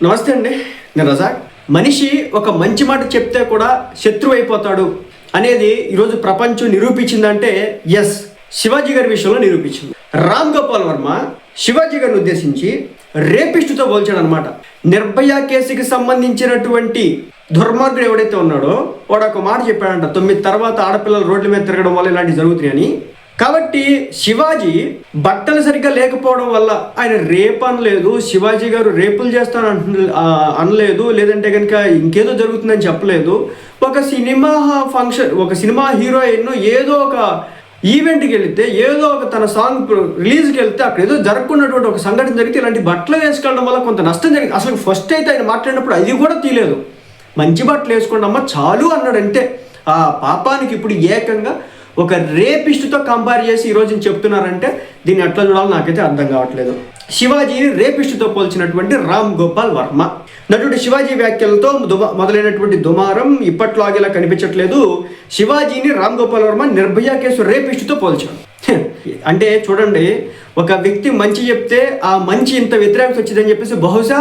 నమస్తే అండి, నేను రజాక్. మనిషి ఒక మంచి మాట చెప్తే కూడా శత్రువు అయిపోతాడు అనేది ఈరోజు ప్రపంచం నిరూపించిందంటే ఎస్, శివాజీ గారి విషయంలో నిరూపించింది. రామ్ గోపాల్ వర్మ శివాజీ గారిని ఉద్దేశించి రేపిస్టుతో పోల్చాడు అనమాట. నిర్భయ కేసుకి సంబంధించినటువంటి దుర్మార్గుడు ఎవడైతే ఉన్నాడో వాడు ఒక మాట చెప్పాడంట, 9 తర్వాత ఆడపిల్లలు రోడ్ల మీద తిరగడం వల్ల ఇలాంటివి జరుగుతున్నాయని. కాబట్టి శివాజీ బట్టలు సరిగ్గా లేకపోవడం వల్ల ఆయన రేప్ అనలేదు, శివాజీ గారు రేపులు చేస్తాను అనలేదు, లేదంటే కనుక ఇంకేదో జరుగుతుందని చెప్పలేదు. ఒక సినిమా ఫంక్షన్, ఒక సినిమా హీరోయిన్ ఏదో ఒక ఈవెంట్కి వెళితే, ఏదో ఒక తన సాంగ్ రిలీజ్కి వెళ్తే అక్కడ ఏదో జరగకున్నటువంటి ఒక సంఘటన జరిగితే ఇలాంటి బట్టలు వేసుకోవడం వల్ల కొంత నష్టం జరిగింది. అసలు ఫస్ట్ అయితే ఆయన మాట్లాడినప్పుడు అది కూడా తీయలేదు. మంచి బట్టలు వేసుకోండి అమ్మ చాలు అన్నాడు అంతే. ఆ పాపానికి ఇప్పుడు ఏకంగా ఒక రేపిస్టుతో కంపేర్ చేసి ఈరోజు చెప్తున్నారంటే దీన్ని ఎట్లా చూడాలో నాకైతే అర్థం కావట్లేదు. శివాజీని రేపిస్టుతో పోల్చినటువంటి రామ్ గోపాల్ వర్మ నటుడు శివాజీ వ్యాఖ్యలతో మొదలైనటువంటి దుమారం ఇప్పట్లో ఆగేలా కనిపించట్లేదు. శివాజీని రామ్ గోపాల్ వర్మ నిర్భయ కేసు రేపిస్టుతో పోల్చాడు. అంటే చూడండి, ఒక వ్యక్తి మంచి చెప్తే ఆ మంచి ఇంత వ్యతిరేకత వచ్చిందని చెప్పేసి బహుశా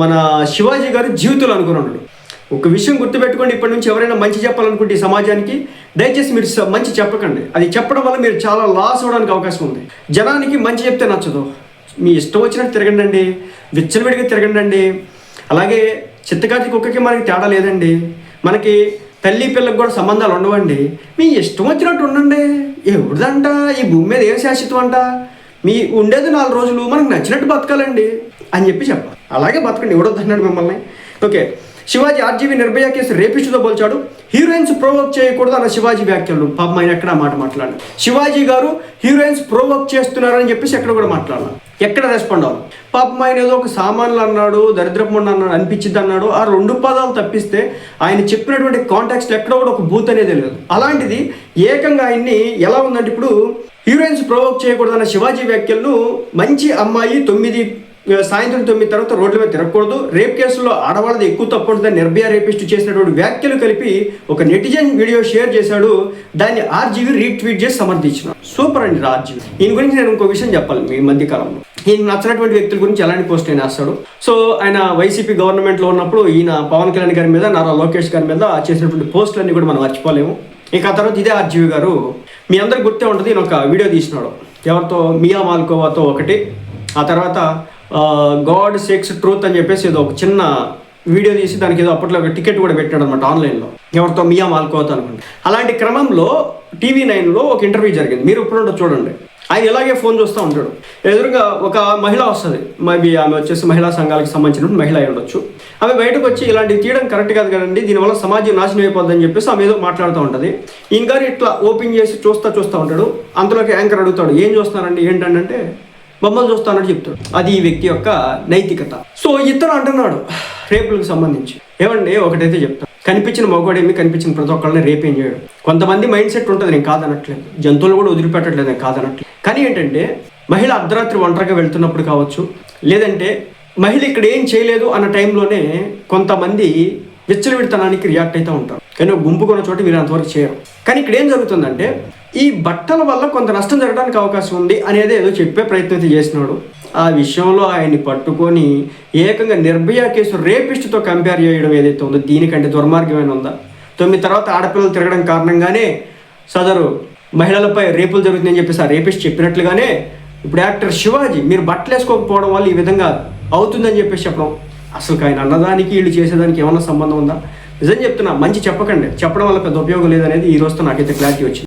మన శివాజీ గారు జీవితంలో అనుకున్నాడు. ఒక విషయం గుర్తుపెట్టుకోండి, ఇప్పటి నుంచి ఎవరైనా మంచి చెప్పాలనుకుంటే ఈ సమాజానికి దయచేసి మీరు మంచి చెప్పకండి. అది చెప్పడం వల్ల మీరు చాలా లాస్ అవ్వడానికి అవకాశం ఉంది. జనానికి మంచి చెప్తే నచ్చదు, మీ ఇష్టం వచ్చినట్టు తిరగండి, విచ్చలవిడిగా తిరగండి. అలాగే చిత్తకాతి కుక్కకి మనకి తేడా లేదండి, మనకి తల్లి పిల్లకి కూడా సంబంధాలు ఉండవండి. మీ ఇష్టం వచ్చినట్టు ఉండండి. ఎవరిదంట ఈ భూమి మీద ఏం శాశ్వతం అంట, మీ ఉండేది 4 రోజులు, మనకు నచ్చినట్టు బతకాలండి అని చెప్పాలి. అలాగే బతకండి, ఎవడొద్దన్నాడు మిమ్మల్ని. Okay, Shivaji RGV Nirbhaya case రేపిస్టుతో పోల్చాడు. హీరోయిన్స్ ప్రోవోక్ చేయకూడదు అన్న శివాజీ వ్యాఖ్యలు. పాపం ఆయన ఎక్కడ మాట మాట్లాడాలి. శివాజీ గారు హీరోయిన్స్ ప్రోవోక్ చేస్తున్నారని చెప్పేసి ఎక్కడ కూడా మాట్లాడాలి, ఎక్కడ రెస్పాండ్ అవ్వాలి. పాపం ఆయన ఏదో ఒక సామాన్లు అన్నాడు, దరిద్రపు అన్నాడు, అనిపించింది అన్నాడు. ఆ 2 పదాలు తప్పిస్తే ఆయన చెప్పినటువంటి కాంటాక్ట్స్ ఎక్కడ కూడా ఒక బూత్ అనేది లేదు. అలాంటిది ఏకంగా ఆయన్ని ఎలా ఉందంటే, ఇప్పుడు హీరోయిన్స్ ప్రోవోక్ చేయకూడదు అన్న శివాజీ వ్యాఖ్యలను మంచి అమ్మాయి సాయంత్రం 9 తర్వాత రోడ్ల మీద తిరగకూడదు, రేప్ కేసులో ఆడవాళ్ళది ఎక్కువ తప్పు ఉంటుందని నిర్భయ రేపిస్ట్ చేసినటువంటి వ్యాఖ్యలు కలిపి ఒక నెటిజన్ వీడియో షేర్ చేశాడు. దాన్ని ఆర్జీవీ రీట్వీట్ చేసి సమర్థించినాడు. సూపర్ అండి ఆర్జీవీ. ఈయన గురించి నేను ఇంకో విషయం చెప్పాలి. ఈ మధ్య కాలంలో ఈయన నచ్చినటువంటి వ్యక్తుల గురించి ఎలాంటి పోస్ట్ అయినా వేస్తాడు. సో ఆయన వైసీపీ గవర్నమెంట్లో ఉన్నప్పుడు ఈయన పవన్ కళ్యాణ్ గారి మీద, నారా లోకేష్ గారి మీద చేసినటువంటి పోస్టులన్నీ కూడా మనం మర్చిపోలేము. ఇక ఆ తర్వాత ఇదే ఆర్జీవీ గారు, మీ అందరికి గుర్తే ఉంటుంది, ఈయన ఒక వీడియో తీసినాడు. ఎవరితో, మియా మాల్కోవాతో ఒకటి, ఆ తర్వాత గాడ్ సెక్స్ ట్రూత్ అని చెప్పేసి ఏదో ఒక చిన్న వీడియో తీసి దానికి ఏదో అప్పట్లో ఒక టికెట్ కూడా పెట్టాడు అనమాట ఆన్లైన్లో, ఎవరితో, మియా మాల్కోవాతో అనుకుంటే. అలాంటి క్రమంలో టీవీ9లో ఒక ఇంటర్వ్యూ జరిగింది, మీరు ఇప్పుడు చూడండి. ఆయన ఇలాగే ఫోన్ చూస్తూ ఉంటాడు. ఎదురుగా ఒక మహిళ వస్తుంది, మేబీ ఆమె వచ్చేసి మహిళా సంఘాలకు సంబంధించిన మహిళ అయి ఉండొచ్చు. ఆమె బయటకు వచ్చి ఇలాంటివి తీయడం కరెక్ట్ కాదు కదండి, దీనివల్ల సమాజం నాశనం అయిపోద్దని చెప్పేసి ఆమె ఏదో మాట్లాడుతూ ఉంటుంది. ఈయన గారు ఇట్లా ఓపెన్ చేసి చూస్తూ ఉంటాడు. అంతలోకి యాంకర్ అడుగుతాడు, ఏం చూస్తున్నారండి, ఏంటంటే బొమ్మలు చూస్తానని చెప్తాడు. అది ఈ వ్యక్తి యొక్క నైతికత. సో ఇతను అంటున్నాడు రేపులకు సంబంధించి, ఏమండి ఒకటైతే చెప్తాను, కనిపించిన మగవాడేమి కనిపించిన ప్రతి ఒక్కరిని రేప్ ఏం చేయడం. కొంతమంది మైండ్ సెట్ ఉంటుంది, నేను కాదనట్లేదు, జంతువులు కూడా వదిలిపెట్టట్లేదు, నేను కాదనట్లేదు. కానీ ఏంటంటే మహిళ అర్ధరాత్రి ఒంటరిగా వెళ్తున్నప్పుడు కావచ్చు, లేదంటే మహిళ ఇక్కడ ఏం చేయలేదు అన్న టైంలోనే కొంతమంది విచ్చలవిడితనానికి రియాక్ట్ అవుతూ ఉంటారు. కానీ గుంపు కొన్న చోట మీరు అంతవరకు చేయరు. కానీ ఇక్కడ ఏం జరుగుతుందంటే, ఈ బట్టల వల్ల కొంత నష్టం జరగడానికి అవకాశం ఉంది అనేది ఏదో చెప్పే ప్రయత్నం అయితే చేసినాడు. ఆ విషయంలో ఆయన్ని పట్టుకొని ఏకంగా నిర్భయ కేసు రేపిస్టుతో కంపేర్ చేయడం ఏదైతే ఉందో, దీనికంటే దుర్మార్గమైన ఉందా? 9 తర్వాత ఆడపిల్లలు తిరగడం కారణంగానే సదరు మహిళలపై రేపులు జరుగుతుందని చెప్పేసి ఆ రేపిస్ట్ చెప్పినట్లుగానే ఇప్పుడు యాక్టర్ శివాజీ మీరు బట్టలు వేసుకోకపోవడం వల్ల ఈ విధంగా అవుతుందని చెప్పేసి చెప్పడం, అసలు ఆయన అన్నదానికి వీళ్ళు చేసేదానికి ఏమన్నా సంబంధం ఉందా? నిజం చెప్తున్నా, మంచి చెప్పకండి, చెప్పడం వల్ల పెద్ద ఉపయోగం లేదనేది ఈ రోజుతో నాకైతే క్లారిటీ వచ్చింది.